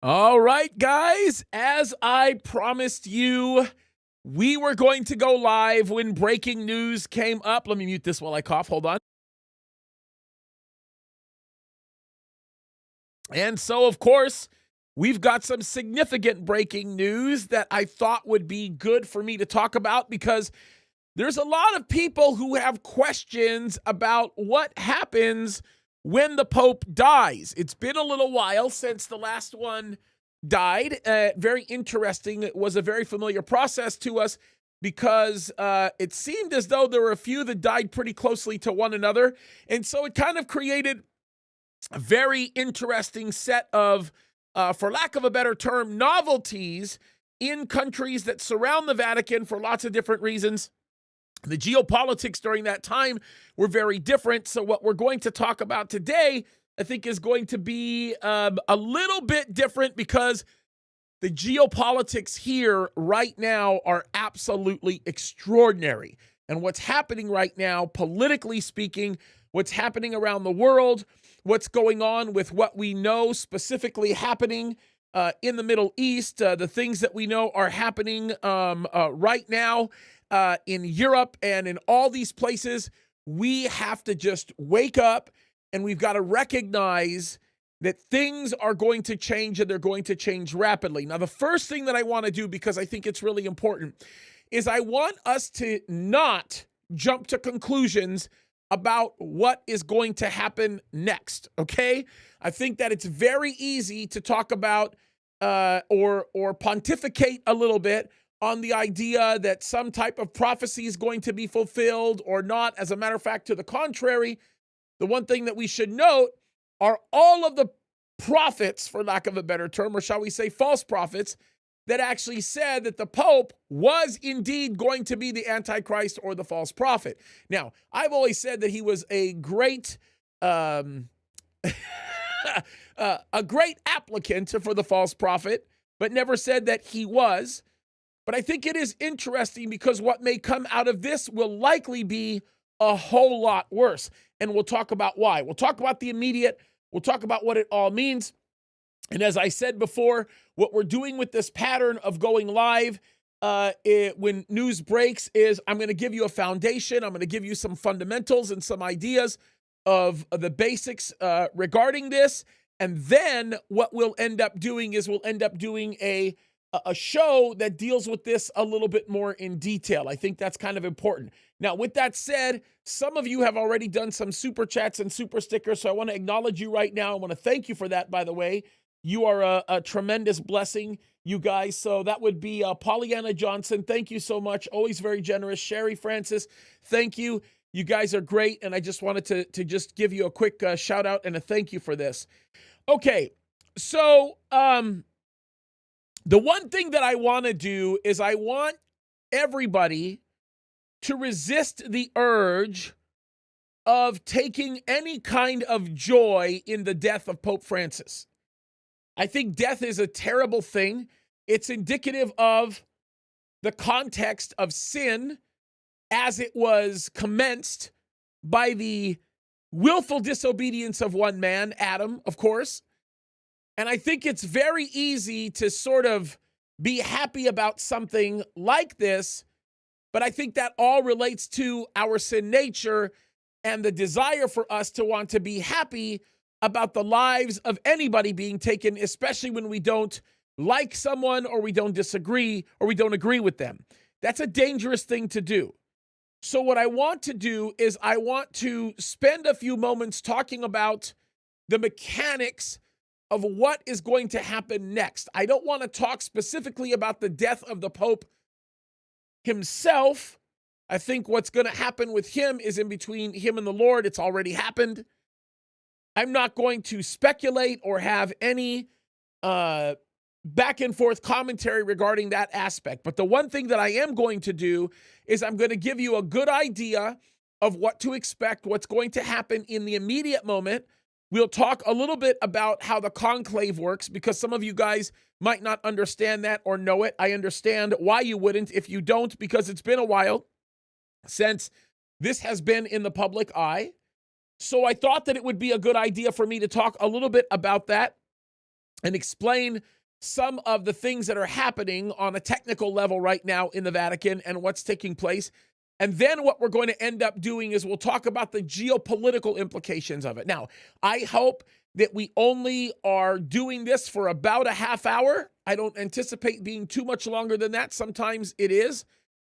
All right, guys, as I promised you, we were going to go live when breaking news came up. Let me mute this while I cough. Hold on. And so, of course, we've got some significant breaking news that I thought would be good for me to talk about because there's a lot of people who have questions about what happens when the Pope dies. It's been a little while since the last one died. Very interesting. It was a very familiar process to us because it seemed as though there were a few that died pretty closely to one another. And so it kind of created a very interesting set of, for lack of a better term, novelties in countries that surround the Vatican for lots of different reasons. The geopolitics during that time were very different. So what we're going to talk about today, I think, is going to be a little bit different because the geopolitics here right now are absolutely extraordinary. And what's happening right now, politically speaking, what's happening around the world, what's going on with what we know specifically happening in the Middle East, the things that we know are happening right now in Europe and in all these places, we have to just wake up and we've got to recognize that things are going to change and they're going to change rapidly. Now, the first thing that I want to do, because I think it's really important, is I want us to not jump to conclusions about what is going to happen next, okay? I think that it's very easy to talk about or pontificate a little bit on the idea that some type of prophecy is going to be fulfilled or not. As a matter of fact, to the contrary, the one thing that we should note are all of the prophets, for lack of a better term, or shall we say false prophets, that actually said that the Pope was indeed going to be the Antichrist or the false prophet. Now, I've always said that he was a great a great applicant for the false prophet, but never said that he was. But I think it is interesting because what may come out of this will likely be a whole lot worse. And we'll talk about why. We'll talk about the immediate. We'll talk about what it all means. And as I said before, what we're doing with this pattern of going live when news breaks is I'm going to give you a foundation. I'm going to give you some fundamentals and some ideas of the basics regarding this. And then what we'll end up doing is we'll end up doing a show that deals with this a little bit more in detail. I think that's kind of important. Now, with that said, some of you have already done some super chats and super stickers, so I want to acknowledge you right now. I want to thank you for that, by the way. You are a tremendous blessing, you guys. So that would be Pollyanna Johnson. Thank you so much. Always very generous. Sherry Francis, thank you. You guys are great, and I just wanted to just give you a quick shout out and a thank you for this. Okay, so the one thing that I want to do is I want everybody to resist the urge of taking any kind of joy in the death of Pope Francis. I think death is a terrible thing. It's indicative of the context of sin as it was commenced by the willful disobedience of one man, Adam, of course. And I think it's very easy to sort of be happy about something like this, but I think that all relates to our sin nature and the desire for us to want to be happy about the lives of anybody being taken, especially when we don't like someone or we don't disagree or we don't agree with them. That's a dangerous thing to do. So what I want to do is I want to spend a few moments talking about the mechanics of what is going to happen next. I don't want to talk specifically about the death of the Pope himself. I think what's going to happen with him is in between him and the Lord. It's already happened. I'm not going to speculate or have any back and forth commentary regarding that aspect. But the one thing that I am going to do is I'm going to give you a good idea of what to expect, what's going to happen in the immediate moment. We'll talk a little bit about how the conclave works because some of you guys might not understand that or know it. I understand why you wouldn't if you don't, because it's been a while since this has been in the public eye. So I thought that it would be a good idea for me to talk a little bit about that. and explain some of the things that are happening on a technical level right now in the Vatican and what's taking place. And then what we're going to end up doing is we'll talk about the geopolitical implications of it. Now, I hope that we only are doing this for about a half hour. I don't anticipate being too much longer than that. Sometimes it is.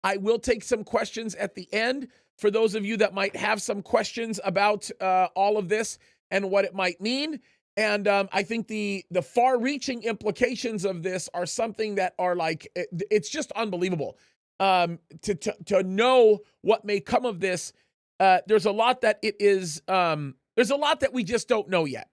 I will take some questions at the end for those of you that might have some questions about all of this and what it might mean. And I think the far-reaching implications of this are something that are like, it's just unbelievable. To know what may come of this, there's a lot that there's a lot that we just don't know yet.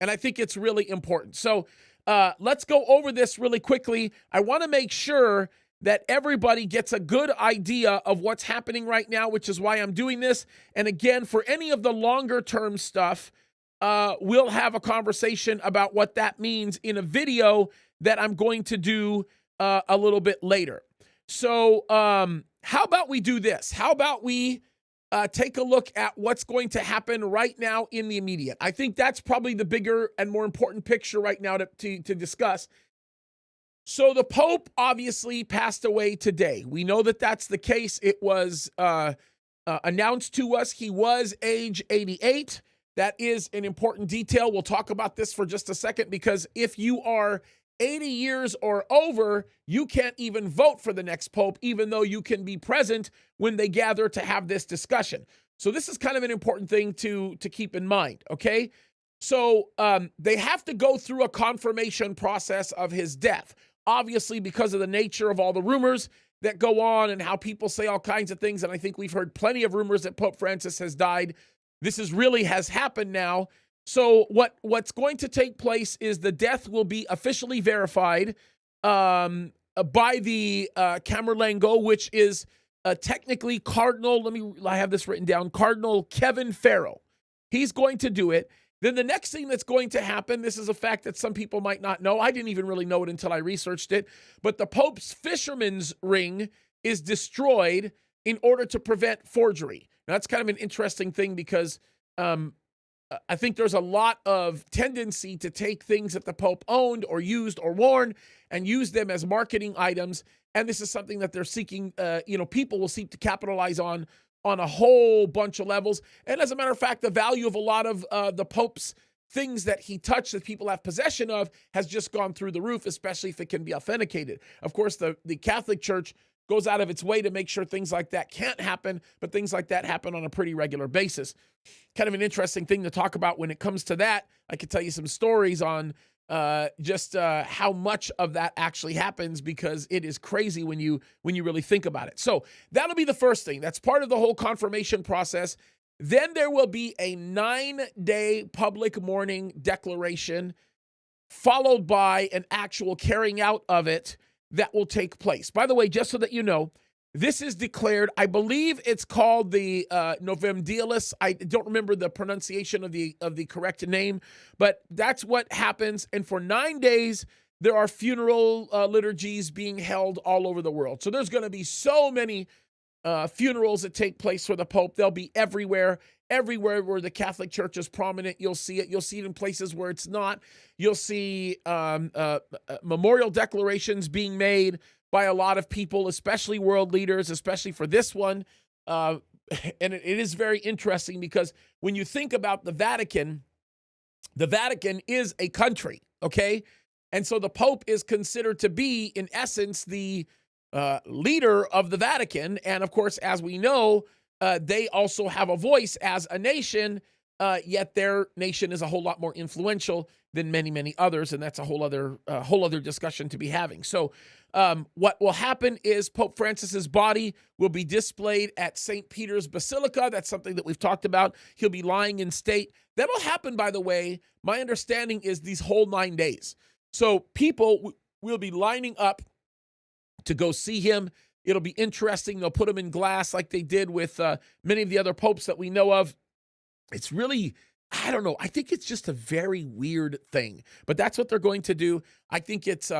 And I think it's really important. So let's go over this really quickly. I want to make sure that everybody gets a good idea of what's happening right now, which is why I'm doing this. And again, for any of the longer term stuff, we'll have a conversation about what that means in a video that I'm going to do a little bit later. So how about we do this? How about we take a look at what's going to happen right now in the immediate? I think that's probably the bigger and more important picture right now to discuss. So the Pope obviously passed away today. We know that that's the case. It was announced to us. He was age 88. That is an important detail. We'll talk about this for just a second, because if you are 80 years or over, you can't even vote for the next pope, even though you can be present when they gather to have this discussion. So this is kind of an important thing to keep in mind, okay? So they have to go through a confirmation process of his death, obviously because of the nature of all the rumors that go on and how people say all kinds of things. And I think we've heard plenty of rumors that Pope Francis has died. This has happened now. So what's going to take place is the death will be officially verified by the Camerlengo, which is technically Cardinal, I have this written down, Cardinal Kevin Farrell. He's going to do it. Then the next thing that's going to happen, this is a fact that some people might not know. I didn't even really know it until I researched it. But the Pope's fisherman's ring is destroyed in order to prevent forgery. Now, that's kind of an interesting thing, because I think there's a lot of tendency to take things that the Pope owned or used or worn and use them as marketing items. And this is something that they're seeking, people will seek to capitalize on a whole bunch of levels. And as a matter of fact, the value of a lot of the Pope's things that he touched that people have possession of has just gone through the roof, especially if it can be authenticated. Of course, the Catholic Church goes out of its way to make sure things like that can't happen, but things like that happen on a pretty regular basis. Kind of an interesting thing to talk about when it comes to that. I could tell you some stories on just how much of that actually happens, because it is crazy when you really think about it. So that'll be the first thing. That's part of the whole confirmation process. Then there will be a 9-day public mourning declaration, followed by an actual carrying out of it that will take place. By the way, just so that you know, this is declared, I believe it's called the Novem Dialis. I don't remember the pronunciation of the correct name, but that's what happens. And for 9 days, there are funeral liturgies being held all over the world. So there's going to be so many funerals that take place for the Pope. They'll be everywhere. Everywhere where the Catholic Church is prominent, you'll see it. You'll see it in places where it's not. You'll see memorial declarations being made by a lot of people, especially world leaders, especially for this one. And it is very interesting, because when you think about the Vatican is a country, okay? And so the Pope is considered to be, in essence, the leader of the Vatican. And of course, as we know, they also have a voice as a nation, yet their nation is a whole lot more influential than many, many others, and that's a whole other discussion to be having. So what will happen is Pope Francis's body will be displayed at St. Peter's Basilica. That's something that we've talked about. He'll be lying in state. That'll happen, by the way, my understanding is these whole 9 days. So people will be lining up to go see him. It'll be interesting. They'll put him in glass like they did with many of the other popes that we know of. It's really, I don't know. I think it's just a very weird thing, but that's what they're going to do. I think it's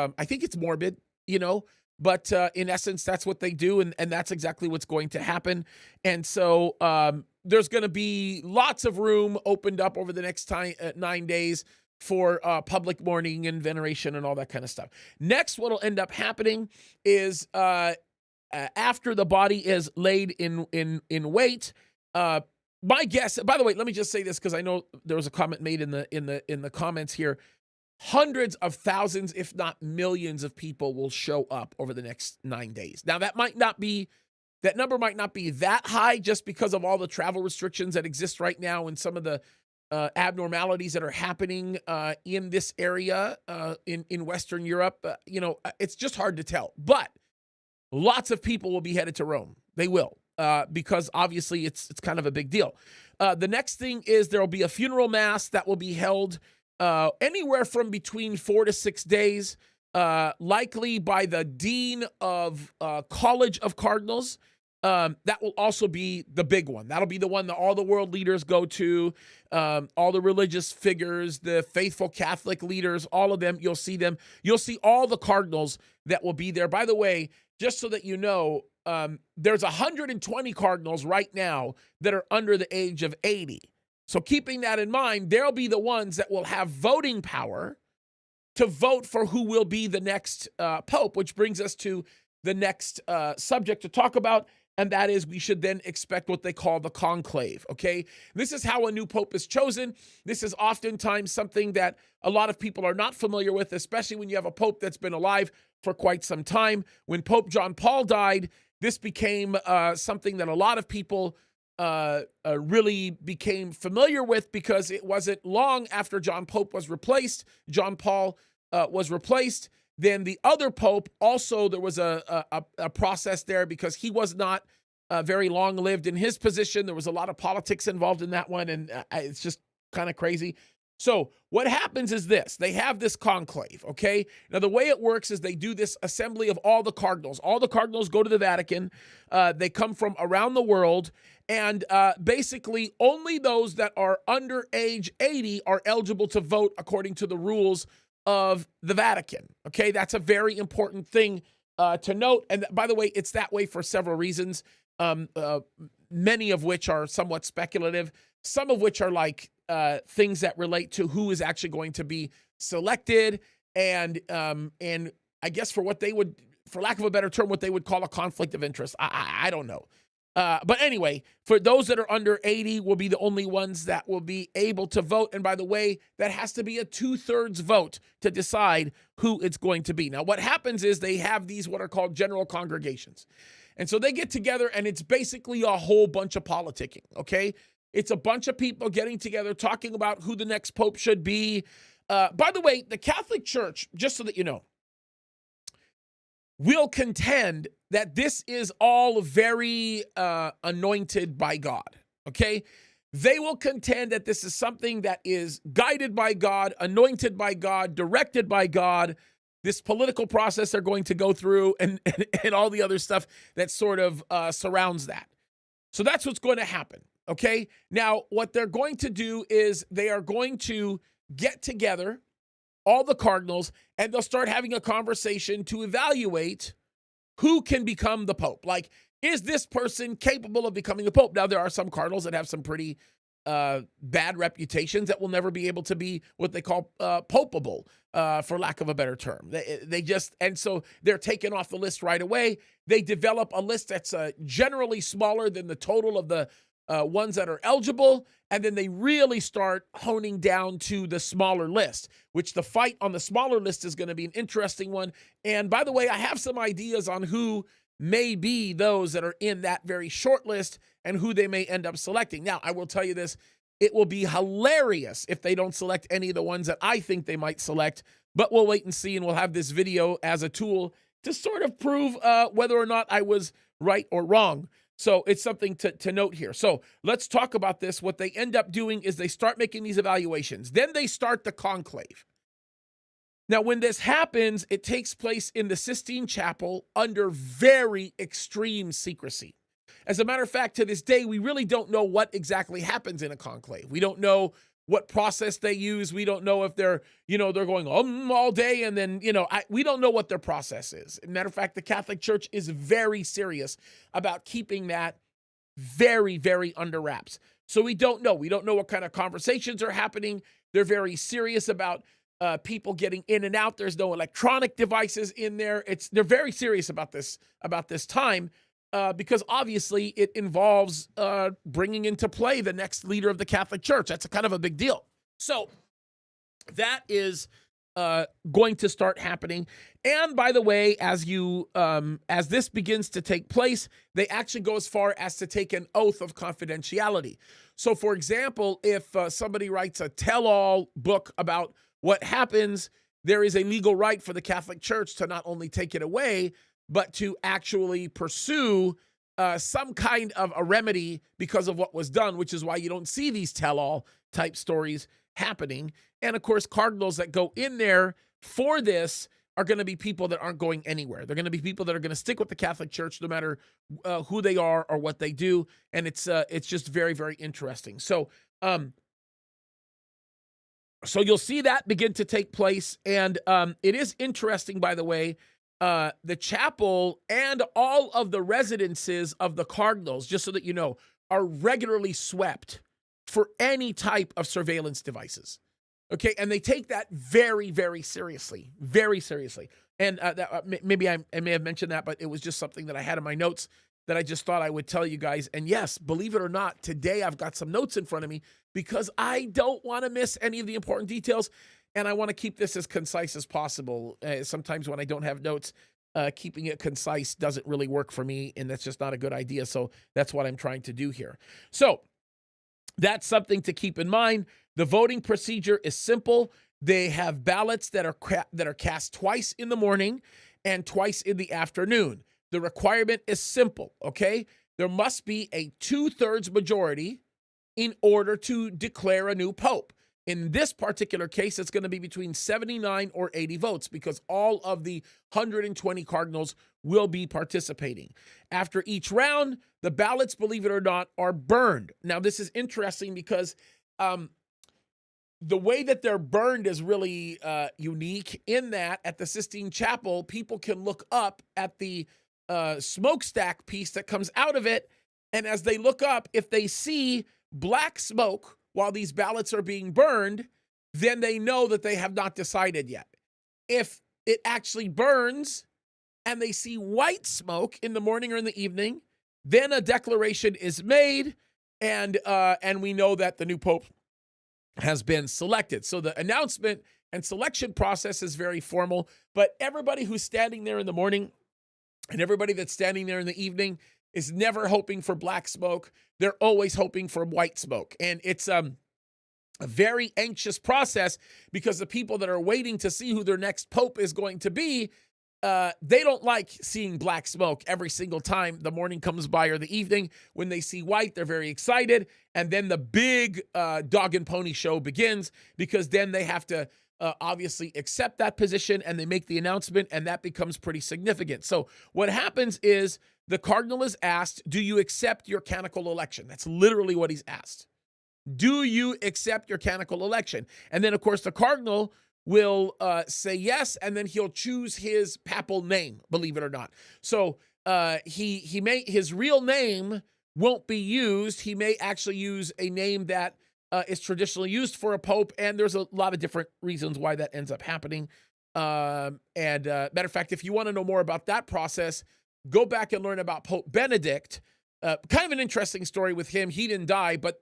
morbid, but in essence, that's what they do. And that's exactly what's going to happen. And so there's going to be lots of room opened up over the next 9 days for public mourning and veneration and all that kind of stuff. Next, what will end up happening is after the body is laid in wait, my guess. By the way, let me just say this because I know there was a comment made in the comments here. Hundreds of thousands, if not millions, of people will show up over the next 9 days. Now, that number might not be that high just because of all the travel restrictions that exist right now and some of the abnormalities that are happening in this area in Western Europe. It's just hard to tell. But lots of people will be headed to Rome. They will, because obviously it's kind of a big deal. The next thing is there will be a funeral mass that will be held anywhere from between 4 to 6 days, likely by the dean of College of Cardinals. That will also be the big one. That'll be the one that all the world leaders go to, all the religious figures, the faithful Catholic leaders, all of them. You'll see them. You'll see all the cardinals that will be there. By the way, just so that you know, there's 120 cardinals right now that are under the age of 80. So keeping that in mind, they'll be the ones that will have voting power to vote for who will be the next pope, which brings us to the next subject to talk about, and that is we should then expect what they call the conclave, okay? This is how a new pope is chosen. This is oftentimes something that a lot of people are not familiar with, especially when you have a pope that's been alive for quite some time. When Pope John Paul died, this became something that a lot of people really became familiar with because it wasn't long after John Paul was replaced, then the other pope also, there was a process there because he was not very long-lived in his position. There was a lot of politics involved in that one, and it's just kind of crazy. So what happens is this. They have this conclave, okay? Now, the way it works is they do this assembly of all the cardinals. All the cardinals go to the Vatican. They come from around the world, and basically only those that are under age 80 are eligible to vote according to the rules of the Vatican, okay? That's a very important thing to note. And by the way, it's that way for several reasons, many of which are somewhat speculative, some of which are like things that relate to who is actually going to be selected, and I guess for what they would, for lack of a better term, what they would call a conflict of interest. I don't know. But anyway, for those that are under 80 will be the only ones that will be able to vote. And by the way, that has to be a 2/3 vote to decide who it's going to be. Now, what happens is they have these what are called general congregations. And so they get together and it's basically a whole bunch of politicking, okay? It's a bunch of people getting together, talking about who the next pope should be. By the way, the Catholic Church, just so that you know, will contend that this is all very anointed by God, okay? They will contend that this is something that is guided by God, anointed by God, directed by God, this political process they're going to go through and all the other stuff that sort of surrounds that. So that's what's going to happen, okay? Now, what they're going to do is they are going to get together, all the cardinals, and they'll start having a conversation to evaluate who can become the pope. Like, is this person capable of becoming the pope? Now, there are some cardinals that have some pretty bad reputations that will never be able to be what they call popeable, for lack of a better term. They just, and so they're taken off the list right away. They develop a list that's generally smaller than the total of the ones that are eligible, and then they really start honing down to the smaller list, which the fight on the smaller list is going to be an interesting one. And by the way, I have some ideas on who may be those that are in that very short list and who they may end up selecting. Now, I will tell you this, it will be hilarious if they don't select any of the ones that I think they might select, but we'll wait and see, and we'll have this video as a tool to sort of prove whether or not I was right or wrong. So it's something to note here. So let's talk about this. What they end up doing is they start making these evaluations. Then they start the conclave. Now, when this happens, it takes place in the Sistine Chapel under very extreme secrecy. As a matter of fact, to this day, we really don't know what exactly happens in a conclave. We don't know what process they use. We don't know if they're going all day and then, we don't know what their process is. As a matter of fact, the Catholic Church is very serious about keeping that very, very under wraps. So we don't know. We don't know what kind of conversations are happening. They're very serious about people getting in and out. There's no electronic devices in there. They're very serious about this time because obviously it involves bringing into play the next leader of the Catholic Church. That's a kind of a big deal. So that is going to start happening. And by the way, as this begins to take place, they actually go as far as to take an oath of confidentiality. So, for example, if somebody writes a tell-all book about what happens, there is a legal right for the Catholic Church to not only take it away, but to actually pursue some kind of a remedy because of what was done, which is why you don't see these tell-all type stories happening. And of course, cardinals that go in there for this are going to be people that aren't going anywhere. They're going to be people that are going to stick with the Catholic Church no matter who they are or what they do. And it's just very, very interesting. So you'll see that begin to take place. And it is interesting, by the way, the chapel and all of the residences of the cardinals, just so that you know, are regularly swept for any type of surveillance devices. Okay, and they take that very, very seriously, very seriously. And maybe I may have mentioned that, but it was just something that I had in my notes that I just thought I would tell you guys. And yes, believe it or not, today I've got some notes in front of me because I don't want to miss any of the important details, and I want to keep this as concise as possible. Sometimes when I don't have notes, keeping it concise doesn't really work for me, and that's just not a good idea. So that's what I'm trying to do here. So that's something to keep in mind. The voting procedure is simple. They have ballots that are cast twice in the morning and twice in the afternoon. The requirement is simple, okay? There must be a 2/3 majority in order to declare a new pope. In this particular case, it's going to be between 79 or 80 votes because all of the 120 cardinals will be participating. After each round, the ballots, believe it or not, are burned. Now, this is interesting because the way that they're burned is really unique in that at the Sistine Chapel, people can look up at the smokestack piece that comes out of it, and as they look up, if they see black smoke while these ballots are being burned, then they know that they have not decided yet. If it actually burns and they see white smoke in the morning or in the evening, then a declaration is made, and we know that the new pope has been selected. So the announcement and selection process is very formal, but everybody who's standing there in the morning and everybody that's standing there in the evening is never hoping for black smoke. They're always hoping for white smoke. And it's a very anxious process because the people that are waiting to see who their next pope is going to be, they don't like seeing black smoke every single time the morning comes by or the evening. When they see white, they're very excited. And then the big dog and pony show begins because then they have to obviously accept that position and they make the announcement, and that becomes pretty significant. So what happens is the cardinal is asked, do you accept your canonical election? That's literally what he's asked. Do you accept your canonical election? And then, of course, the cardinal will say yes, and then he'll choose his papal name, believe it or not. So his real name won't be used. He may actually use a name that is traditionally used for a pope, and there's a lot of different reasons why that ends up happening. Matter of fact, if you want to know more about that process, go back and learn about Pope Benedict. Kind of an interesting story with him. He didn't die, but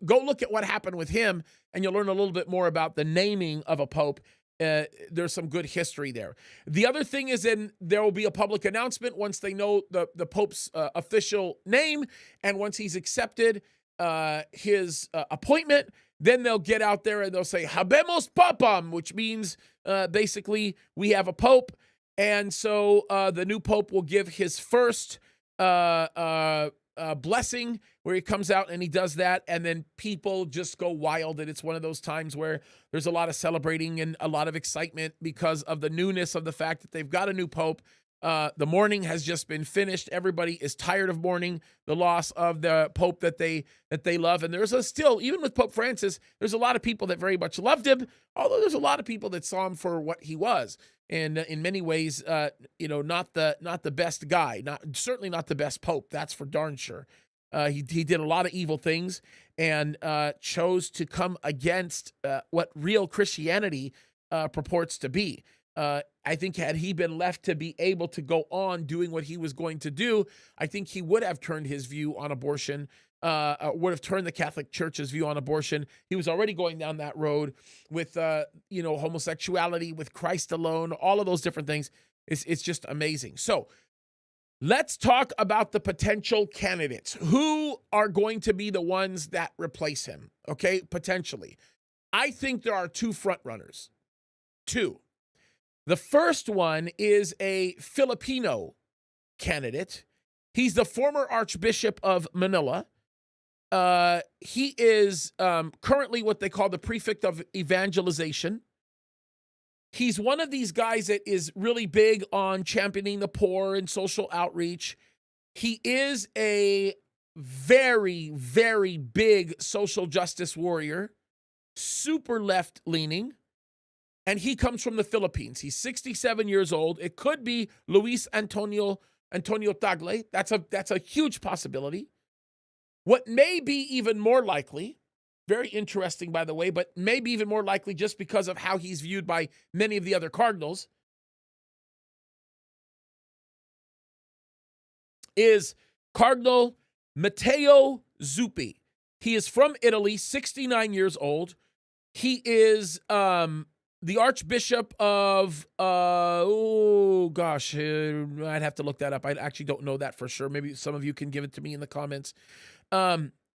go look at what happened with him, and you'll learn a little bit more about the naming of a pope. There's some good history there. The other thing is there will be a public announcement once they know the pope's official name, and once he's accepted his appointment, then they'll get out there and they'll say, Habemos Papam, which means basically we have a pope. And so the new pope will give his first blessing where he comes out and he does that, and then people just go wild, and it's one of those times where there's a lot of celebrating and a lot of excitement because of the newness of the fact that they've got a new pope. The mourning has just been finished. Everybody is tired of mourning the loss of the pope that they love, and there's still, even with Pope Francis, there's a lot of people that very much loved him, although there's a lot of people that saw him for what he was. And in many ways, not the best guy, certainly not the best pope. That's for darn sure. He did a lot of evil things, and chose to come against what real Christianity purports to be. I think had he been left to be able to go on doing what he was going to do, I think he would have turned his view on abortion, would have turned the Catholic Church's view on abortion. He was already going down that road with, homosexuality, with Christ alone, all of those different things. It's just amazing. So let's talk about the potential candidates. Who are going to be the ones that replace him? Okay, potentially. I think there are two front runners. Two. The first one is a Filipino candidate. He's the former Archbishop of Manila. He is currently what they call the prefect of evangelization. He's one of these guys that is really big on championing the poor and social outreach. He is a very, very big social justice warrior, super left-leaning. And he comes from the Philippines. He's 67 years old. It could be Luis Antonio Tagle. That's a huge possibility. What may be even more likely, very interesting, by the way, but maybe even more likely just because of how he's viewed by many of the other cardinals, is Cardinal Matteo Zuppi. He is from Italy, 69 years old. He is the Archbishop of, I'd have to look that up. I actually don't know that for sure. Maybe some of you can give it to me in the comments.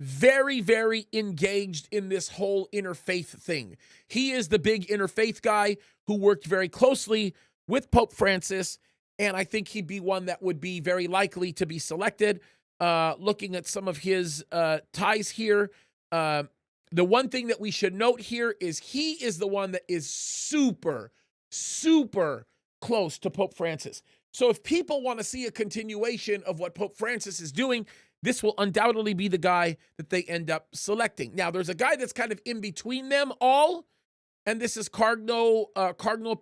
Very, very engaged in this whole interfaith thing. He is the big interfaith guy who worked very closely with Pope Francis, and I think he'd be one that would be very likely to be selected. Looking at some of his ties here, the one thing that we should note here is he is the one that is super, super close to Pope Francis. So if people want to see a continuation of what Pope Francis is doing, this will undoubtedly be the guy that they end up selecting. Now, there's a guy that's kind of in between them all, and this is Cardinal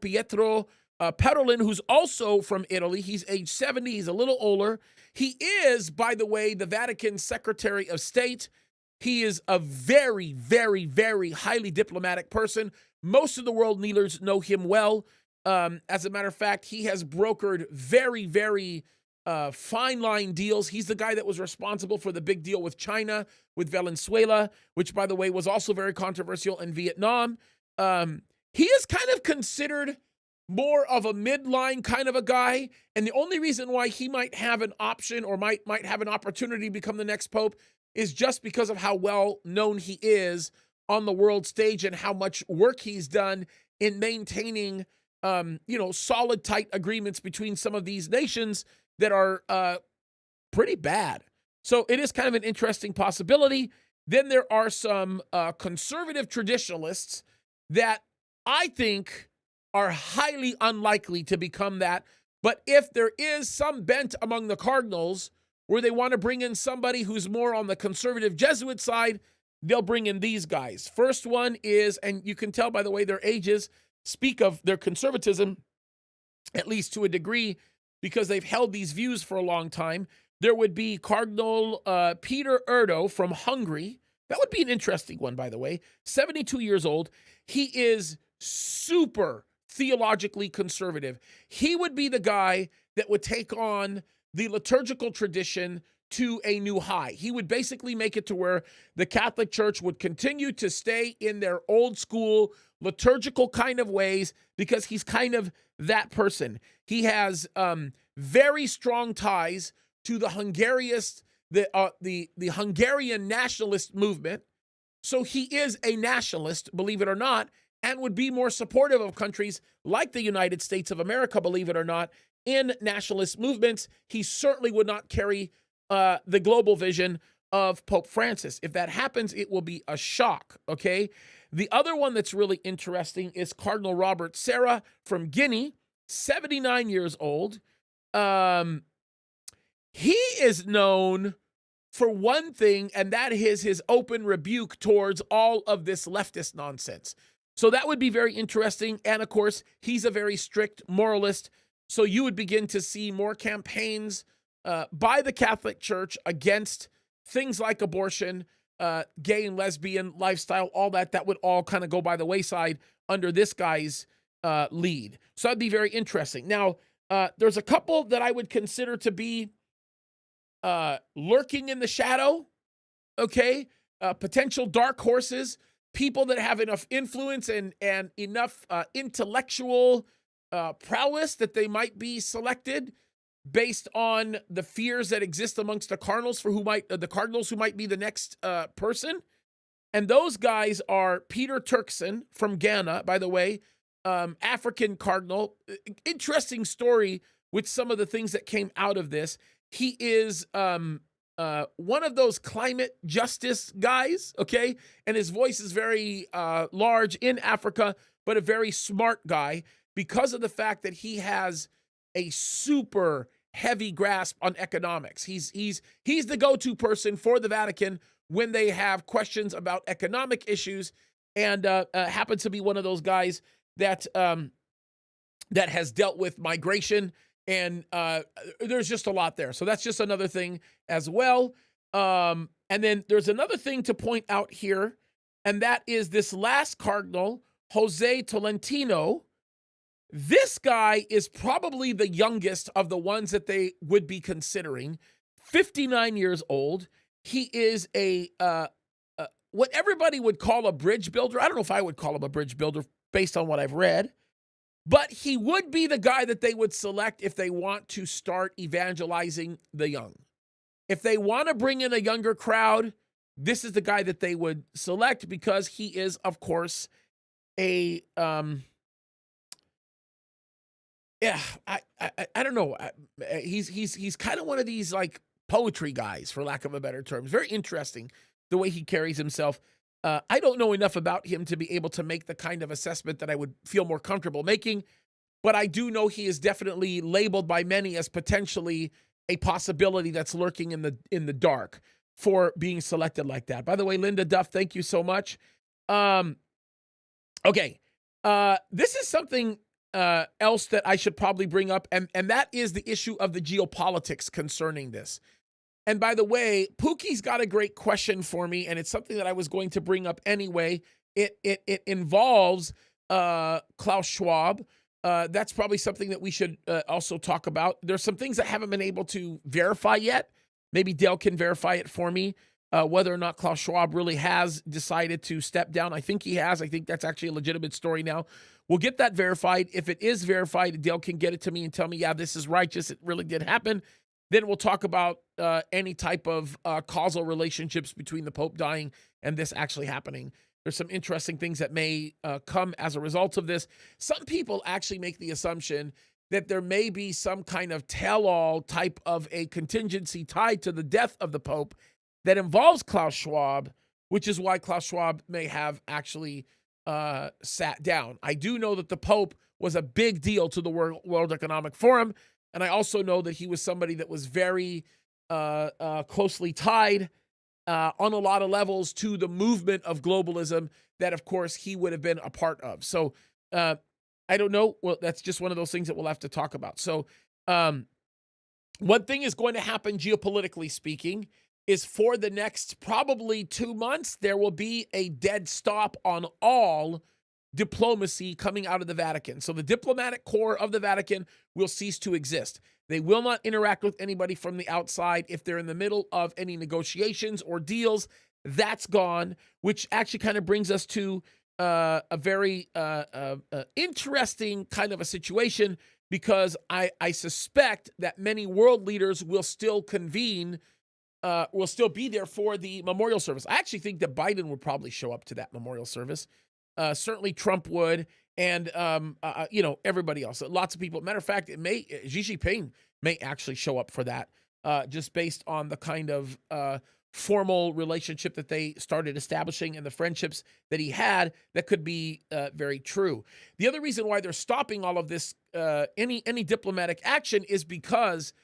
Pietro Parolin, who's also from Italy. He's age 70. He's a little older. He is, by the way, the Vatican Secretary of State. He is a very, very, very highly diplomatic person. Most of the world leaders know him well. As a matter of fact, he has brokered very, very fine line deals. He's the guy that was responsible for the big deal with China, with Venezuela, which, by the way, was also very controversial, in Vietnam. He is kind of considered more of a midline kind of a guy. And the only reason why he might have an option or might have an opportunity to become the next pope is just because of how well known he is on the world stage and how much work he's done in maintaining, solid, tight agreements between some of these nations that are pretty bad. So it is kind of an interesting possibility. Then there are some conservative traditionalists that I think are highly unlikely to become that. But if there is some bent among the cardinals where they want to bring in somebody who's more on the conservative Jesuit side, they'll bring in these guys. First one is, and you can tell by the way their ages speak of their conservatism, at least to a degree, because they've held these views for a long time. There would be Cardinal Peter Erdo from Hungary. That would be an interesting one, by the way. 72 years old. He is super theologically conservative. He would be the guy that would take on the liturgical tradition to a new high. He would basically make it to where the Catholic Church would continue to stay in their old school liturgical kind of ways because he's kind of that person. He has very strong ties to the Hungarian nationalist movement. So he is a nationalist, believe it or not, and would be more supportive of countries like the United States of America, believe it or not, in nationalist movements. He certainly would not carry the global vision of Pope Francis. If that happens, it will be a shock, okay? The other one that's really interesting is Cardinal Robert Serra from Guinea, 79 years old. He is known for one thing, and that is his open rebuke towards all of this leftist nonsense. So that would be very interesting. And of course, he's a very strict moralist. So you would begin to see more campaigns by the Catholic Church against things like abortion, gay and lesbian lifestyle, all that would all kind of go by the wayside under this guy's lead. So that'd be very interesting. Now, there's a couple that I would consider to be lurking in the shadow, okay? Potential dark horses, people that have enough influence and enough intellectual prowess that they might be selected based on the fears that exist amongst the Cardinals who might be the next person. And those guys are Peter Turkson from Ghana, by the way, African Cardinal. Interesting story with some of the things that came out of this. He is one of those climate justice guys, okay? And his voice is very large in Africa, but a very smart guy because of the fact that he has a super heavy grasp on economics. He's the go-to person for the Vatican when they have questions about economic issues, and happens to be one of those guys that that has dealt with migration, and there's just a lot there. So that's just another thing as well. And then there's another thing to point out here, and that is this last cardinal, Jose Tolentino. This guy is probably the youngest of the ones that they would be considering, 59 years old. He is what everybody would call a bridge builder. I don't know if I would call him a bridge builder based on what I've read, but he would be the guy that they would select if they want to start evangelizing the young. If they want to bring in a younger crowd, this is the guy that they would select because he is, of course, a I don't know. He's kind of one of these like poetry guys, for lack of a better term. Very interesting the way he carries himself. I don't know enough about him to be able to make the kind of assessment that I would feel more comfortable making, but I do know he is definitely labeled by many as potentially a possibility that's lurking in the dark for being selected like that. By the way, Linda Duff, thank you so much. Okay, this is something else that I should probably bring up, and that is the issue of the geopolitics concerning this. And by the way, Pookie's got a great question for me, and it's something that I was going to bring up anyway. It involves Klaus Schwab. That's probably something that we should also talk about. There's some things I haven't been able to verify yet. Maybe Dale can verify it for me, whether or not Klaus Schwab really has decided to step down. I think he has. I think that's actually a legitimate story now. We'll get that verified. If it is verified, Dale can get it to me and tell me, yeah, this is righteous. It really did happen. Then we'll talk about any type of causal relationships between the Pope dying and this actually happening. There's some interesting things that may come as a result of this. Some people actually make the assumption that there may be some kind of tell-all type of a contingency tied to the death of the Pope that involves Klaus Schwab, which is why Klaus Schwab may have actually sat down. I do know that the Pope was a big deal to the World Economic Forum, and I also know that he was somebody that was very closely tied on a lot of levels to the movement of globalism that, of course, he would have been a part of. So I don't know. Well, that's just one of those things that we'll have to talk about. So one thing is going to happen geopolitically speaking is for the next probably 2 months, there will be a dead stop on all diplomacy coming out of the Vatican. So the diplomatic corps of the Vatican will cease to exist. They will not interact with anybody from the outside. If they're in the middle of any negotiations or deals, that's gone, which actually kind of brings us to a very interesting kind of a situation, because I suspect that many world leaders will still convene, will still be there for the memorial service. I actually think that Biden would probably show up to that memorial service. Certainly Trump would, and everybody else. Lots of people. Matter of fact, Xi Jinping may actually show up for that, just based on the kind of formal relationship that they started establishing and the friendships that he had. That could be very true. The other reason why they're stopping all of this, any diplomatic action, is because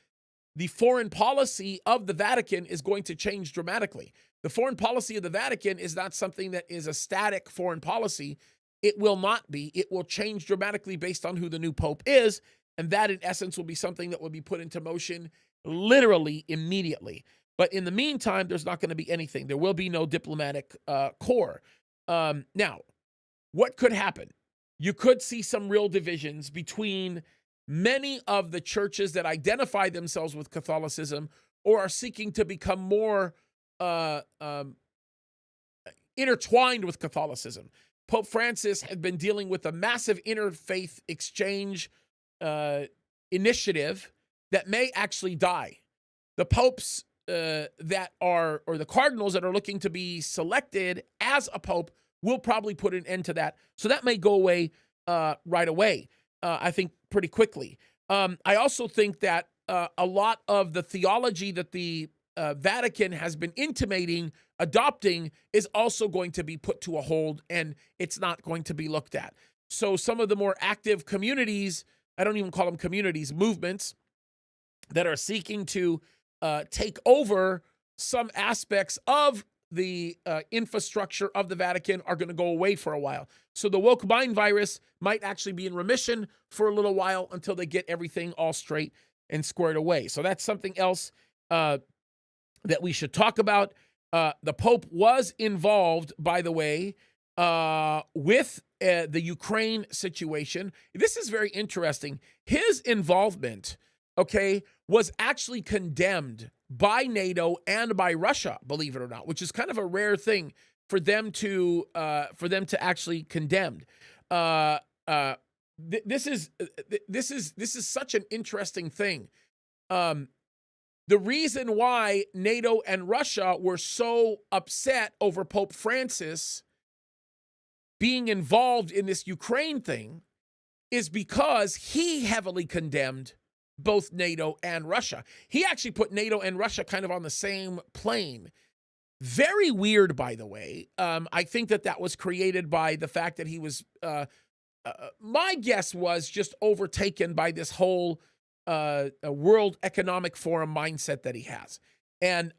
the foreign policy of the Vatican is going to change dramatically. The foreign policy of the Vatican is not something that is a static foreign policy. It will not be. It will change dramatically based on who the new Pope is, and that, in essence, will be something that will be put into motion literally immediately. But in the meantime, there's not going to be anything. There will be no diplomatic corps. Now, what could happen? You could see some real divisions between many of the churches that identify themselves with Catholicism or are seeking to become more intertwined with Catholicism. Pope Francis had been dealing with a massive interfaith exchange initiative that may actually die. The popes that are, or the cardinals that are looking to be selected as a pope will probably put an end to that. So that may go away right away, I think pretty quickly. I also think that a lot of the theology that the Vatican has been intimating adopting is also going to be put to a hold, and it's not going to be looked at. So some of the more active communities, I don't even call them communities, movements that are seeking to take over some aspects of the infrastructure of the Vatican are going to go away for a while. So the woke mind virus might actually be in remission for a little while until they get everything all straight and squared away. So that's something else that we should talk about. The Pope was involved, by the way, with the Ukraine situation. This is very interesting. His involvement, okay, was actually condemned by NATO and by Russia, believe it or not, which is kind of a rare thing for them to actually condemn. This is such an interesting thing. The reason why NATO and Russia were so upset over Pope Francis being involved in this Ukraine thing is because he heavily condemned both NATO and Russia. He actually put NATO and Russia kind of on the same plane. Very weird, by the way. I think that was created by the fact that he was, my guess was, just overtaken by this whole World Economic Forum mindset that he has. And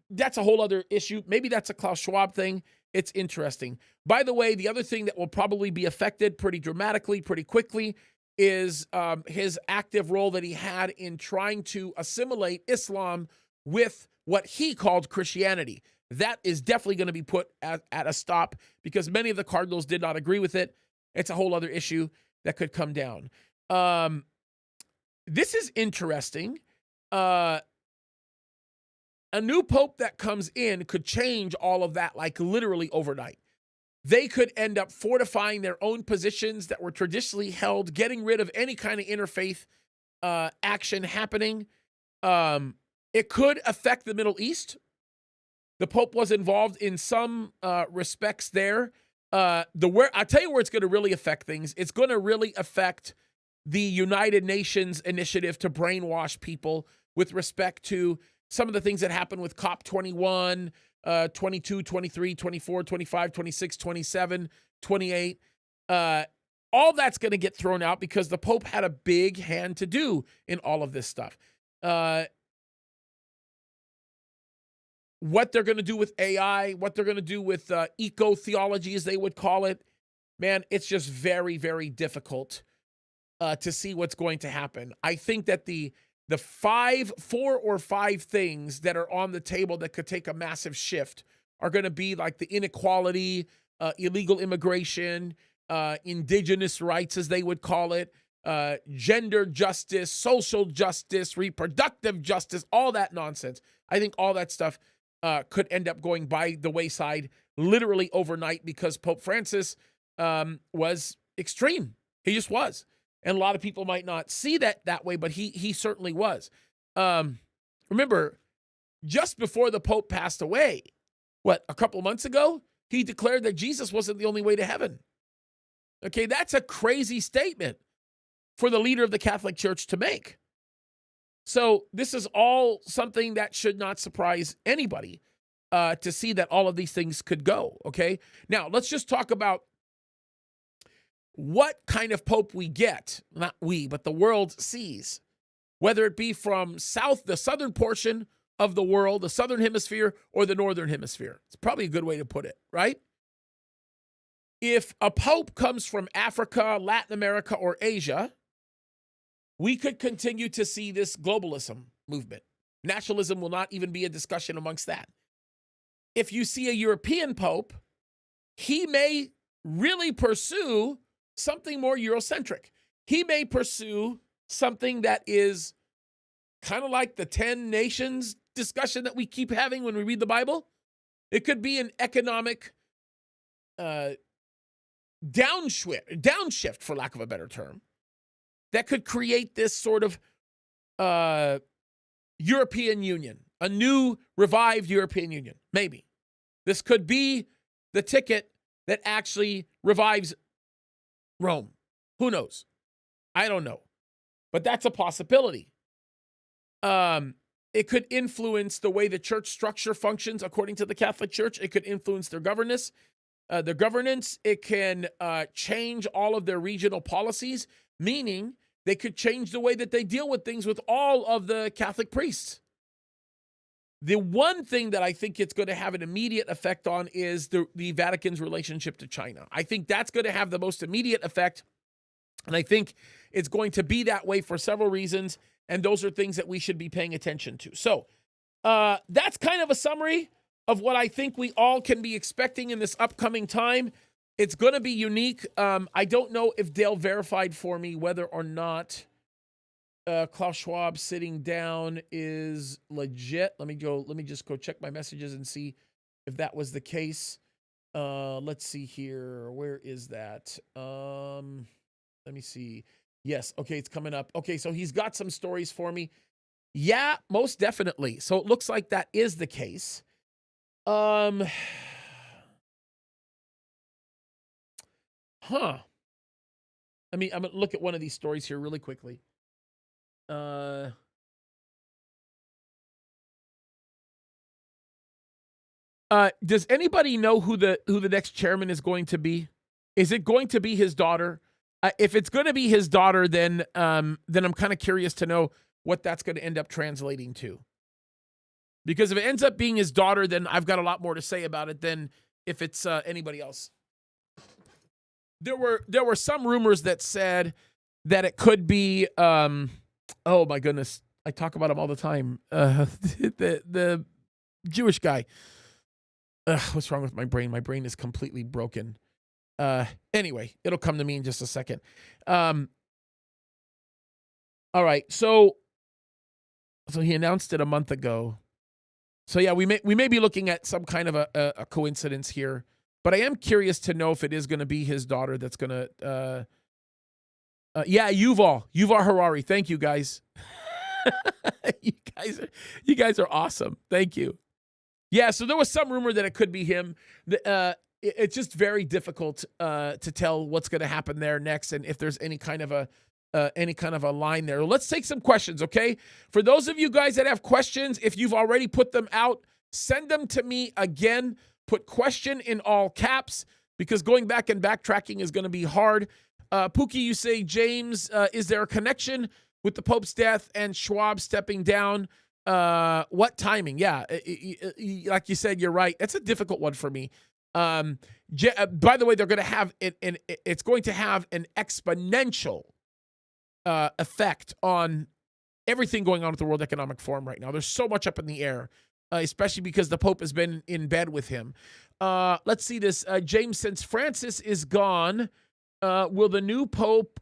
that's a whole other issue. Maybe that's a Klaus Schwab thing. It's interesting. By the way, the other thing that will probably be affected pretty dramatically, pretty quickly, is his active role that he had in trying to assimilate Islam with what he called Christianity. That is definitely going to be put at a stop because many of the cardinals did not agree with it. It's a whole other issue that could come down. This is interesting. A new pope that comes in could change all of that, like literally overnight. They could end up fortifying their own positions that were traditionally held, getting rid of any kind of interfaith action happening. It could affect the Middle East. The Pope was involved in some respects there. I'll tell you where it's going to really affect things. It's going to really affect the United Nations initiative to brainwash people with respect to some of the things that happened with COP21, 22, 23, 24, 25, 26, 27, 28. All that's going to get thrown out because the Pope had a big hand to do in all of this stuff. What they're going to do with AI, what they're going to do with eco-theology, as they would call it, man, it's just very, very difficult to see what's going to happen. I think that the 4 or 5 things that are on the table that could take a massive shift are going to be like the inequality, illegal immigration, indigenous rights, as they would call it, gender justice, social justice, reproductive justice, all that nonsense. I think all that stuff could end up going by the wayside literally overnight because Pope Francis was extreme. He just was. And a lot of people might not see that way, but he certainly was. Remember, just before the Pope passed away, a couple of months ago, he declared that Jesus wasn't the only way to heaven. Okay, that's a crazy statement for the leader of the Catholic Church to make. So this is all something that should not surprise anybody to see that all of these things could go, okay? Now, let's just talk about what kind of pope we get, not we, but the world sees, whether it be from the southern portion of the world, the southern hemisphere, or the northern hemisphere. It's probably a good way to put it, right? If a pope comes from Africa, Latin America, or Asia, we could continue to see this globalism movement. Nationalism will not even be a discussion amongst that. If you see a European pope, he may really pursue something more Eurocentric. He may pursue something that is kind of like the 10 nations discussion that we keep having when we read the Bible. It could be an economic downshift, for lack of a better term, that could create this sort of European Union, a new revived European Union. Maybe this could be the ticket that actually revives Rome. Who knows? I don't know, but that's a possibility. It could influence the way the church structure functions according to the Catholic Church. It could influence their governance. It can change all of their regional policies, meaning they could change the way that they deal with things with all of the Catholic priests. The one thing that I think it's going to have an immediate effect on is the Vatican's relationship to China. I think that's going to have the most immediate effect, and I think it's going to be that way for several reasons, and those are things that we should be paying attention to. So that's kind of a summary of what I think we all can be expecting in this upcoming time. It's going to be unique. I don't know if Dale verified for me whether or not Klaus Schwab sitting down is legit. Let me just go check my messages and see if that was the case. Let's see here. Where is that? Let me see. Yes. Okay. It's coming up. Okay. So he's got some stories for me. Yeah, most definitely. So it looks like that is the case. Huh. I'm going to look at one of these stories here really quickly. Does anybody know who the next chairman is going to be? Is it going to be his daughter? If it's going to be his daughter, then I'm kind of curious to know what that's going to end up translating to. Because if it ends up being his daughter, then I've got a lot more to say about it than if it's anybody else. There were some rumors that said that it could be oh my goodness, I talk about him all the time. The Jewish guy. What's wrong with my brain? My brain is completely broken. Anyway, it'll come to me in just a second. All right, so he announced it a month ago. So yeah, we may be looking at some kind of a coincidence here, but I am curious to know if it is going to be his daughter that's going to. Yeah, Yuval Harari. Thank you, guys. you guys are awesome. Thank you. Yeah, so there was some rumor that it could be him. It's just very difficult to tell what's going to happen there next, and if there's any kind of a line there. Let's take some questions, okay? For those of you guys that have questions, if you've already put them out, send them to me again. Put question in all caps, because going back and backtracking is going to be hard. Pookie, you say, James, is there a connection with the Pope's death and Schwab stepping down? What timing? Yeah, like you said, you're right. That's a difficult one for me. By the way, they're going to have it's going to have an exponential effect on everything going on at the World Economic Forum right now. There's so much up in the air, especially because the Pope has been in bed with him. Let's see this. James, since Francis is gone, will the new Pope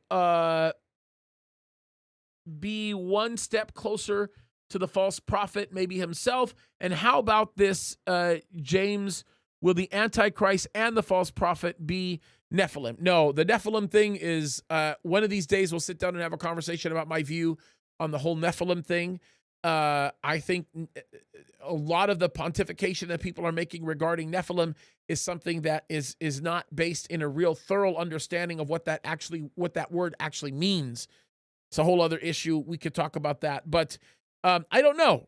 be one step closer to the false prophet, maybe himself? And how about this, James? Will the Antichrist and the false prophet be Nephilim? No, the Nephilim thing is one of these days we'll sit down and have a conversation about my view on the whole Nephilim thing. I think a lot of the pontification that people are making regarding Nephilim is something that is not based in a real thorough understanding of what that word actually means. It's a whole other issue. We could talk about that, but I don't know.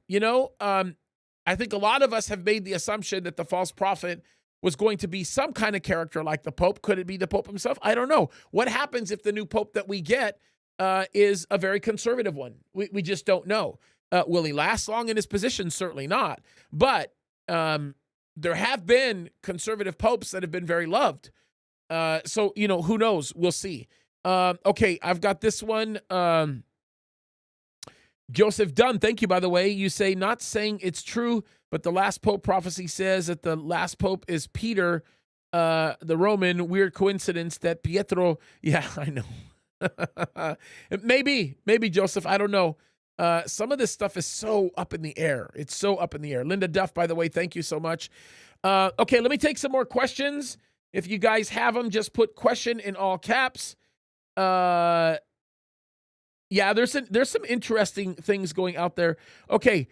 I think a lot of us have made the assumption that the false prophet was going to be some kind of character like the Pope. Could it be the Pope himself? I don't know. What happens if the new Pope that we get is a very conservative one? We just don't know. Will he last long in his position? Certainly not. But there have been conservative popes that have been very loved. So, who knows? We'll see. Okay, I've got this one. Joseph Dunn, thank you, by the way. You say, not saying it's true, but the last Pope prophecy says that the last Pope is Peter, the Roman. Weird coincidence that Pietro, yeah, I know. Maybe, Joseph, I don't know. Some of this stuff is so up in the air. It's so up in the air. Linda Duff, by the way, thank you so much. Okay, let me take some more questions. If you guys have them, just put question in all caps. Yeah, there's some interesting things going out there. Okay,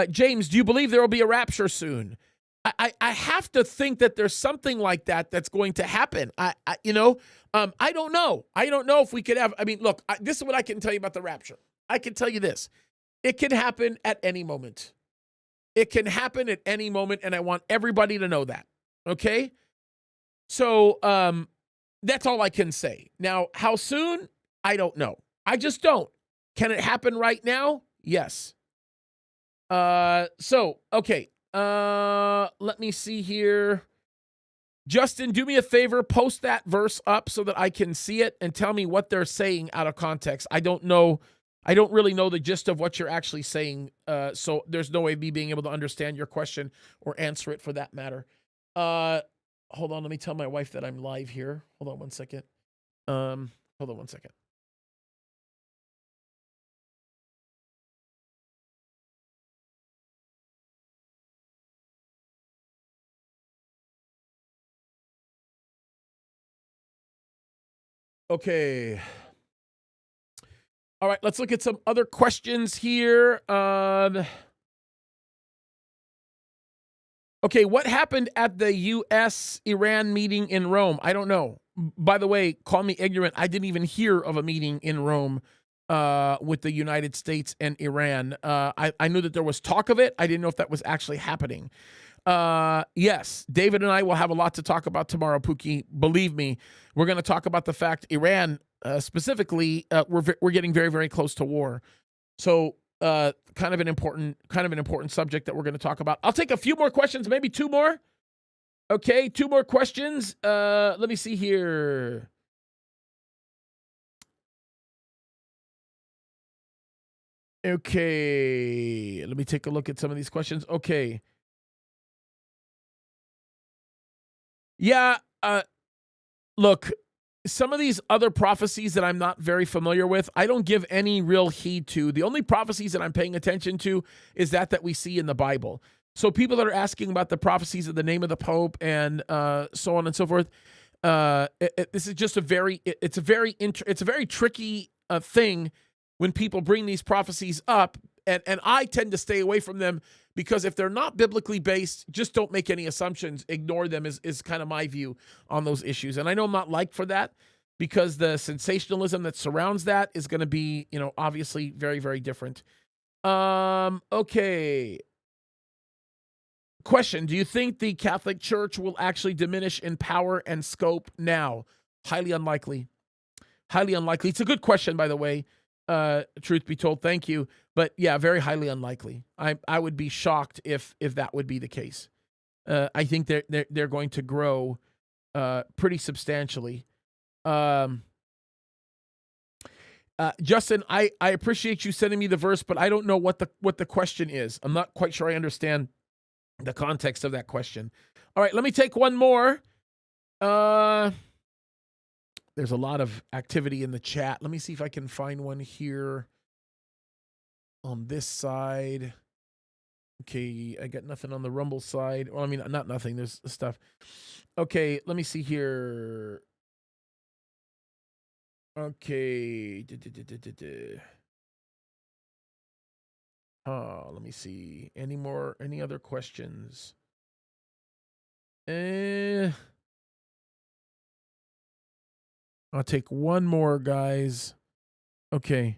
James, do you believe there will be a rapture soon? I have to think that there's something like that that's going to happen. I don't know. I don't know if we could have. I mean, look, this is what I can tell you about the rapture. I can tell you this: it can happen at any moment. It can happen at any moment, and I want everybody to know that. Okay, so that's all I can say. Now, how soon? I don't know. I just don't. Can it happen right now? Yes. Okay. Let me see here. Justin, do me a favor, post that verse up so that I can see it and tell me what they're saying out of context. I don't know. I don't really know the gist of what you're actually saying. So there's no way of me being able to understand your question or answer it for that matter. Hold on. Let me tell my wife that I'm live here. Hold on one second. Okay. All right, let's look at some other questions here. Okay, what happened at the U.S.-Iran meeting in Rome? I don't know. By the way, call me ignorant. I didn't even hear of a meeting in Rome with the United States and Iran. I knew that there was talk of it. I didn't know if that was actually happening. Yes, David and I will have a lot to talk about tomorrow, Pookie. Believe me, we're going to talk about the fact Iran, specifically, we're getting very, very close to war. So, kind of an important subject that we're going to talk about. I'll take a few more questions, maybe two more. Okay, two more questions. Let me see here. Okay, let me take a look at some of these questions. Okay. Yeah, look, some of these other prophecies that I'm not very familiar with, I don't give any real heed to. The only prophecies that I'm paying attention to is that we see in the Bible. So people that are asking about the prophecies of the name of the Pope and so on and so forth, this is just a very tricky thing when people bring these prophecies up, and I tend to stay away from them. Because if they're not biblically based, just don't make any assumptions. Ignore them is kind of my view on those issues. And I know I'm not liked for that because the sensationalism that surrounds that is going to be, obviously very, very different. Okay. Question, do you think the Catholic Church will actually diminish in power and scope now? Highly unlikely. Highly unlikely. It's a good question, by the way. Truth be told, thank you. But yeah, very highly unlikely. I would be shocked if that would be the case. I think they're going to grow pretty substantially. Justin, I appreciate you sending me the verse, but I don't know what the question is. I'm not quite sure I understand the context of that question. All right, let me take one more. There's a lot of activity in the chat. Let me see if I can find one here on this side. Okay, I got nothing on the Rumble side. Well, I mean, not nothing. There's stuff. Okay, let me see here. Okay. Let me see. Any other questions? I'll take one more, guys. Okay.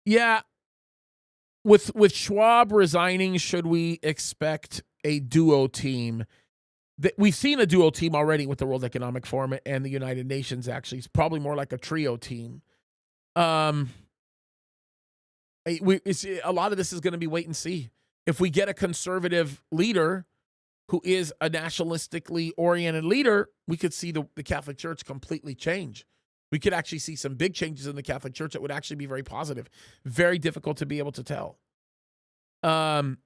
Yeah. With Schwab resigning, should we expect a duo team? We've seen a duo team already with the World Economic Forum and the United Nations, actually. It's probably more like a trio team. A lot of this is going to be wait and see. If we get a conservative leader who is a nationalistically oriented leader, we could see the Catholic Church completely change. We could actually see some big changes in the Catholic Church that would actually be very positive. Very difficult to be able to tell. I'd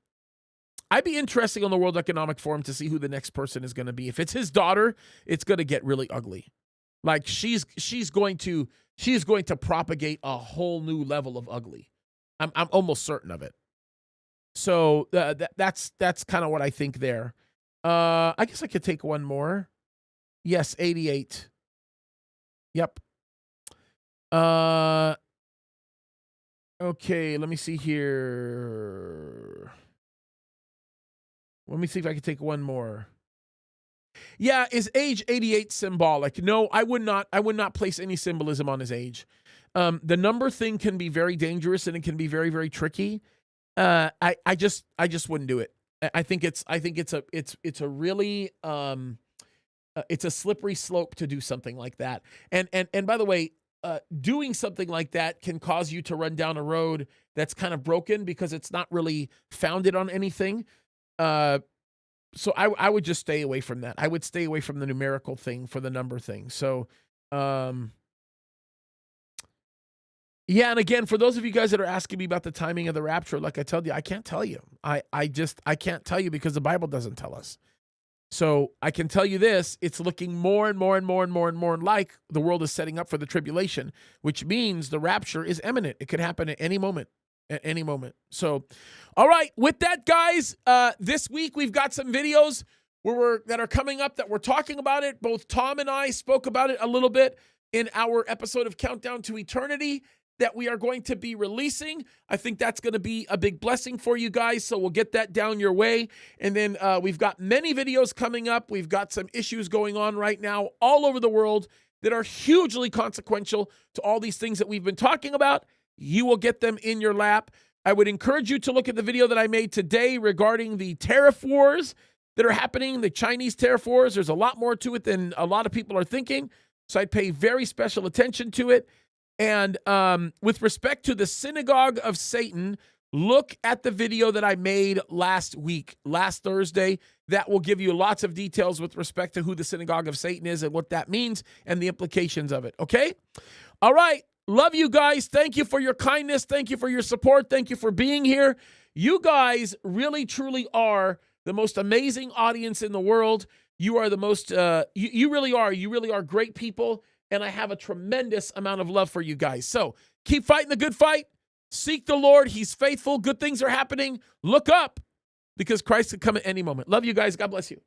be interested on the World Economic Forum to see who the next person is going to be. If it's his daughter, it's going to get really ugly. Like she's going to propagate a whole new level of ugly. I'm almost certain of it. So that's kind of what I think there. I guess I could take one more. Yes, 88. Yep. Okay, let me see here. Let me see if I can take one more. Yeah, is age 88 symbolic? No, I would not place any symbolism on his age. The number thing can be very dangerous and it can be very, very tricky. I just wouldn't do it. I think it's a really it's a slippery slope to do something like that. And by the way, doing something like that can cause you to run down a road that's kind of broken because it's not really founded on anything. So I would just stay away from that. I would stay away from the numerical thing for the number thing. So, yeah. And again, for those of you guys that are asking me about the timing of the rapture, like I told you, I can't tell you. I can't tell you because the Bible doesn't tell us. So I can tell you this, it's looking more and more and more and more and more like the world is setting up for the tribulation, which means the rapture is imminent. It could happen at any moment. At any moment. So, all right. With that, guys, this week we've got some videos that are coming up that we're talking about it. Both Tom and I spoke about it a little bit in our episode of Countdown to Eternity that we are going to be releasing. I think that's going to be a big blessing for you guys. So we'll get that down your way. And then we've got many videos coming up. We've got some issues going on right now all over the world that are hugely consequential to all these things that we've been talking about. You will get them in your lap. I would encourage you to look at the video that I made today regarding the tariff wars that are happening, the Chinese tariff wars. There's a lot more to it than a lot of people are thinking. So I'd pay very special attention to it. And with respect to the synagogue of Satan, look at the video that I made last Thursday. That will give you lots of details with respect to who the synagogue of Satan is and what that means and the implications of it. Okay? All right. Love you guys. Thank you for your kindness. Thank you for your support. Thank you for being here. You guys really, truly are the most amazing audience in the world. You are the most, you really are. You really are great people. And I have a tremendous amount of love for you guys. So keep fighting the good fight. Seek the Lord. He's faithful. Good things are happening. Look up because Christ could come at any moment. Love you guys. God bless you.